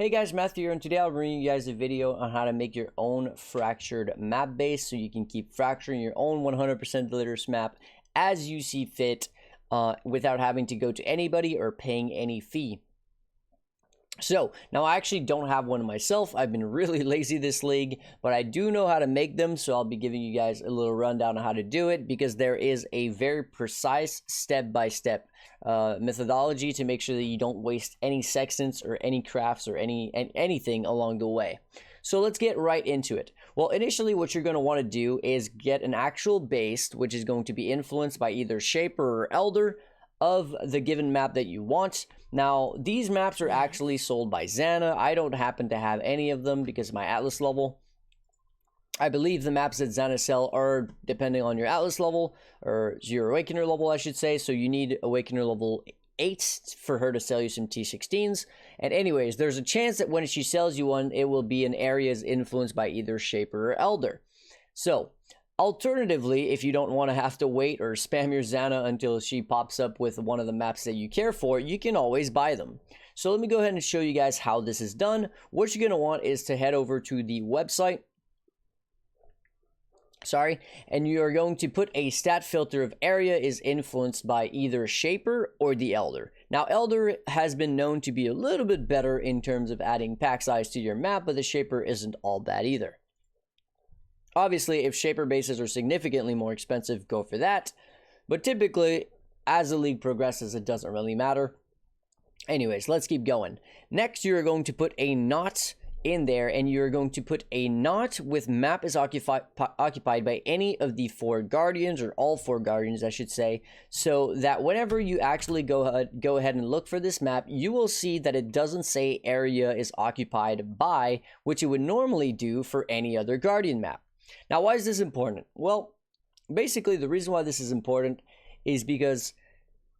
Hey guys, Matthew here, and today I'll bring you guys a video on how to make your own fractured map base so you can keep fracturing your own 100% Delirious map as you see fit without having to go to anybody or paying any fee. So now I actually don't have one myself. I've been really lazy this league, but I do know how to make them, so I'll be giving you guys a little rundown on how to do it because there is a very precise step-by-step methodology to make sure that you don't waste any sextants or any crafts or anything along the way. So let's get right into it. Well, initially what you're going to want to do is get an actual base, which is going to be influenced by either Shaper or Elder of the given map that you want. Now, these maps are actually sold by Xana. I don't happen to have any of them because of my Atlas level. I believe the maps that Xana sell are depending on your Atlas level, or your Awakener level, I should say. So you need Awakener level 8 for her to sell you some T16s. And anyways, there's a chance that when she sells you one, it will be in areas influenced by either Shaper or Elder. So alternatively, if you don't want to have to wait or spam your Xana until she pops up with one of the maps that you care for, you can always buy them. So let me go ahead and show you guys how this is done. What you're going to want is to head over to the website. And you are going to put a stat filter of area is influenced by either Shaper or the Elder. Now, Elder has been known to be a little bit better in terms of adding pack size to your map, but the Shaper isn't all bad either. Obviously, if Shaper bases are significantly more expensive, go for that. But typically, as the league progresses, it doesn't really matter. Anyways, let's keep going. Next, you're going to put a knot in there, and you're going to put a knot with map is occupied by any of the 4 guardians, or all 4 guardians, I should say, so that whenever you actually go ahead and look for this map, you will see that it doesn't say area is occupied by, which it would normally do for any other guardian map. Now, why is this important? Well, basically, the reason why this is important is because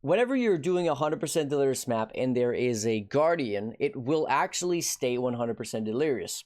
whenever you're doing a 100% Delirious map and there is a Guardian, it will actually stay 100% Delirious.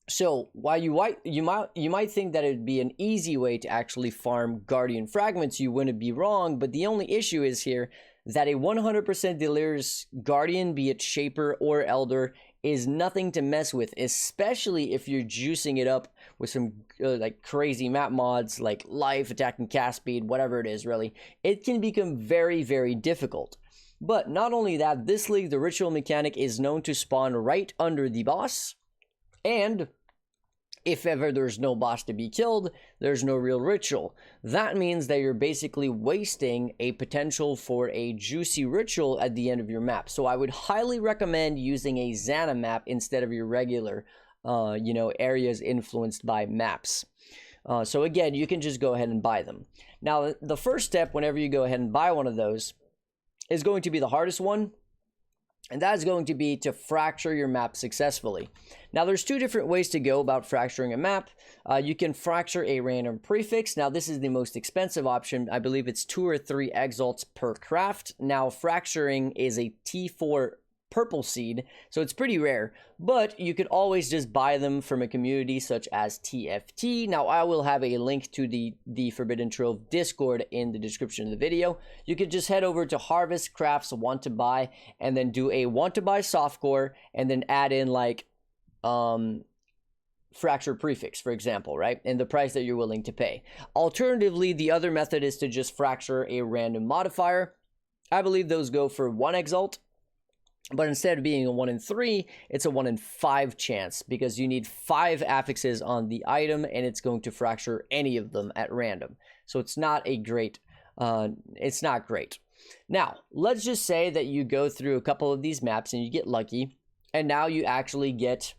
So, while you might think that it would be an easy way to actually farm Guardian fragments, you wouldn't be wrong, but the only issue is here that a 100% Delirious Guardian, be it Shaper or Elder, is nothing to mess with, especially if you're juicing it up with some like crazy map mods like life, attack and cast speed, whatever it is really. It can become very, very difficult. But not only that, this league, the ritual mechanic is known to spawn right under the boss, and if ever there's no boss to be killed, there's no real ritual. That means that you're basically wasting a potential for a juicy ritual at the end of your map. So I would highly recommend using a Xana map instead of your regular, areas influenced by maps. So again, you can just go ahead and buy them. Now, the first step whenever you go ahead and buy one of those is going to be the hardest one. And that is going to be to fracture your map successfully. Now, there's 2 different ways to go about fracturing a map. You can fracture a random prefix. Now, this is the most expensive option. I believe it's 2 or 3 exalts per craft. Now, fracturing is a T4 purple seed, so it's pretty rare, but you could always just buy them from a community such as TFT. Now, I will have a link to the Forbidden Trove Discord in the description of the video. You could just head over to Harvest Crafts Want to Buy, and then do a Want to Buy softcore, and then add in like fracture prefix, for example, right? And the price that you're willing to pay. Alternatively, the other method is to just fracture a random modifier. I believe those go for 1 exalt. But instead of being a 1 in 3, it's a 1 in 5 chance because you need 5 affixes on the item and it's going to fracture any of them at random. So it's not a great, it's not great. Now, let's just say that you go through a couple of these maps and you get lucky and now you actually get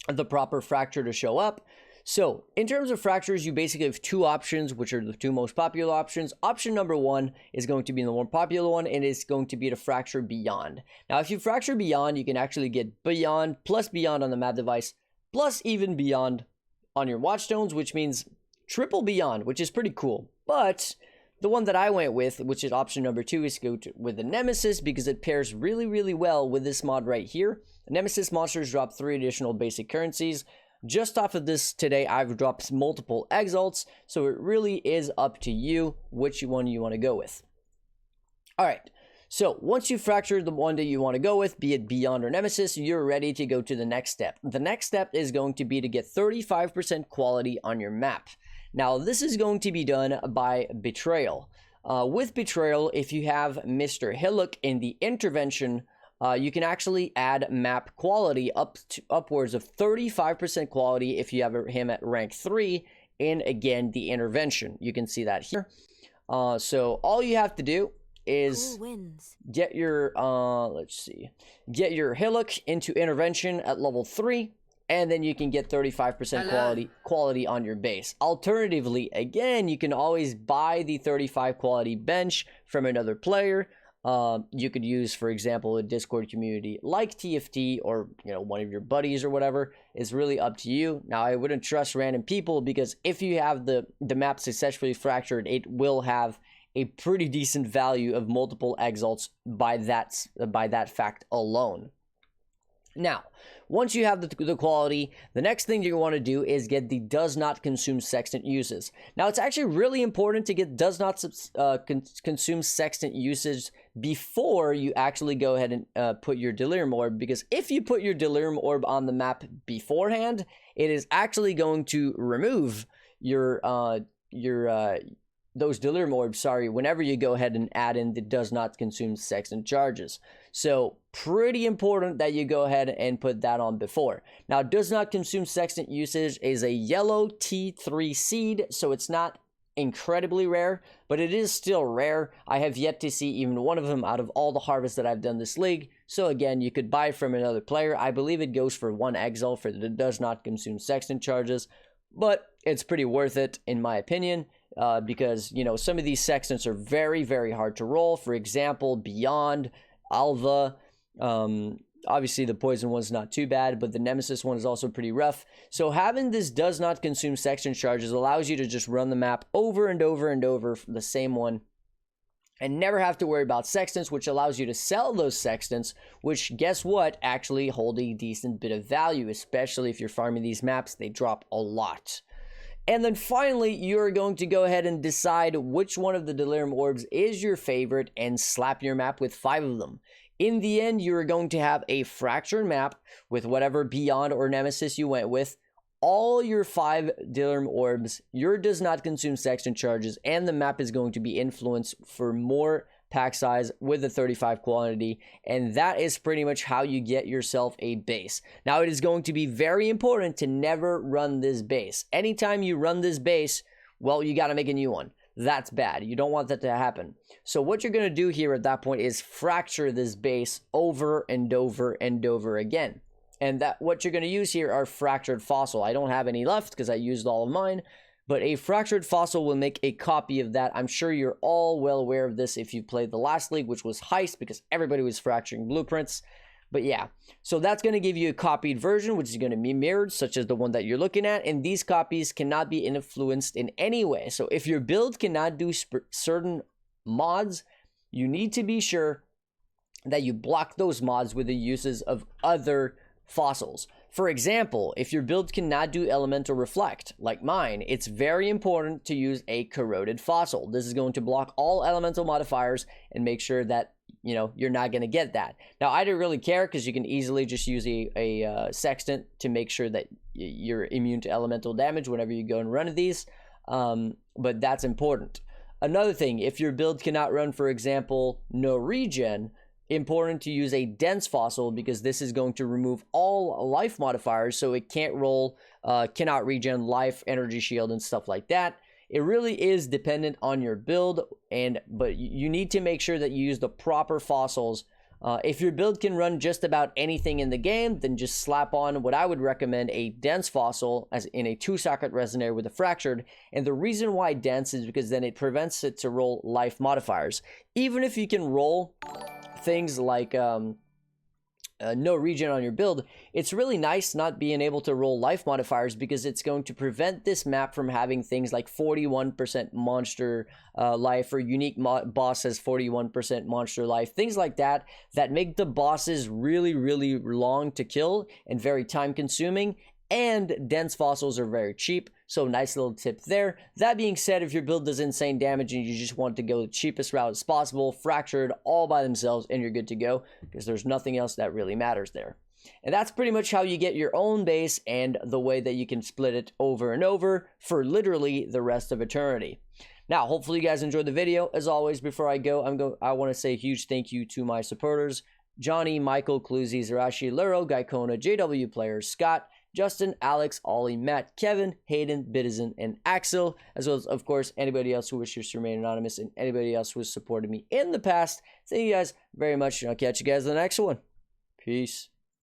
the proper fracture to show up. So, in terms of fractures, you basically have 2 options, which are the 2 most popular options. Option number 1 is going to be the more popular one, and it's going to be to fracture beyond. Now, if you fracture beyond, you can actually get beyond, plus beyond on the map device, plus even beyond on your watchstones, which means triple beyond, which is pretty cool. But the one that I went with, which is option number 2, is go with the Nemesis because it pairs really, really well with this mod right here. Nemesis monsters drop 3 additional basic currencies. Just off of this today, I've dropped multiple exalts, so it really is up to you which one you want to go with. All right, So once you fracture the one that you want to go with, be it Beyond or Nemesis, you're ready to go to the next step. The next step is going to be to get 35% quality on your map. Now this is going to be done by Betrayal. With Betrayal, if you have Mr. Hillock in the intervention, you can actually add map quality upwards of 35% quality if you have him at rank 3 in, again, the intervention. You can see that here. So all you have to do is get your get your Hillock into intervention at level 3, and then you can get 35% quality on your base. Alternatively, again, you can always buy the 35 quality bench from another player. You could use, for example, a Discord community like TFT, or one of your buddies or whatever. Is really up to you. Now, I wouldn't trust random people, because if you have the map successfully fractured, it will have a pretty decent value of multiple exalts by that fact alone. Now, once you have the quality, the next thing you want to do is get the does not consume sextant uses. Now, it's actually really important to get does not consume sextant usage before you actually go ahead and put your Delirium Orb, because if you put your Delirium Orb on the map beforehand, it is actually going to remove those Delirium Orbs, whenever you go ahead and add in the does not consume sextant charges. So pretty important that you go ahead and put that on before. Now, does not consume sextant usage is a yellow T3 seed, so it's not incredibly rare, but it is still rare. I have yet to see even one of them out of all the harvests that I've done this league. So again, you could buy from another player. I believe it goes for 1 exile for the does not consume sextant charges, but it's pretty worth it in my opinion. Because, some of these sextants are very, very hard to roll. For example, Beyond, Alva, obviously the Poison one's not too bad, but the Nemesis one is also pretty rough. So having this does not consume sextant charges allows you to just run the map over and over and over for the same one, and never have to worry about sextants, which allows you to sell those sextants, which, guess what, actually hold a decent bit of value, especially if you're farming these maps. They drop a lot. And then finally, you're going to go ahead and decide which one of the Delirium Orbs is your favorite and slap your map with 5 of them. In the end, you're going to have a fractured map with whatever Beyond or Nemesis you went with, all your 5 Delirium Orbs, your does not consume sextant charges, and the map is going to be influenced for more pack size with the 35 quantity, and that is pretty much how you get yourself a base. Now, it is going to be very important to never run this base. Anytime you run this base, well, you got to make a new one. That's bad. You don't want that to happen. So what you're going to do here at that point is fracture this base over and over and over again. And that what you're going to use here are fractured fossil. I don't have any left because I used all of mine. But a fractured fossil will make a copy of that. I'm sure you're all well aware of this if you played the last league, which was Heist, because everybody was fracturing blueprints. But yeah, so that's going to give you a copied version, which is going to be mirrored, such as the one that you're looking at. And these copies cannot be influenced in any way. So if your build cannot do certain mods, you need to be sure that you block those mods with the uses of other fossils. For example, if your build cannot do elemental reflect, like mine, it's very important to use a corroded fossil. This is going to block all elemental modifiers and make sure that, you're not going to get that. Now, I don't really care because you can easily just use a sextant to make sure that you're immune to elemental damage whenever you go and run these. But that's important. Another thing, if your build cannot run, for example, no regen, important to use a dense fossil, because this is going to remove all life modifiers, so it can't roll, cannot regen life, energy shield, and stuff like that. It really is dependent on your build, but you need to make sure that you use the proper fossils. If your build can run just about anything in the game, then just slap on what I would recommend, a dense fossil, as in a 2-socket resonator with a fractured. And the reason why dense is because then it prevents it to roll life modifiers. Even if you can roll things like no regen on your build, it's really nice not being able to roll life modifiers, because it's going to prevent this map from having things like 41% monster life, or unique boss has 41% monster life, things like that, that make the bosses really, really long to kill and very time consuming. and dense fossils are very cheap, so nice little tip there. That being said, if your build does insane damage and you just want to go the cheapest route as possible, fractured all by themselves and you're good to go, because there's nothing else that really matters there. And that's pretty much how you get your own base and the way that you can split it over and over for literally the rest of eternity. Now, hopefully you guys enjoyed the video. As always, before I go, I want to say a huge thank you to my supporters: Johnny, Michael, Cluzy, Zarashi, Luro, Gaikona, JW Players, Scott, Justin, Alex, Ollie, Matt, Kevin, Hayden, Bitizen, and Axel, as well as, of course, anybody else who wishes to remain anonymous and anybody else who has supported me in the past. Thank you guys very much, and I'll catch you guys in the next one. Peace.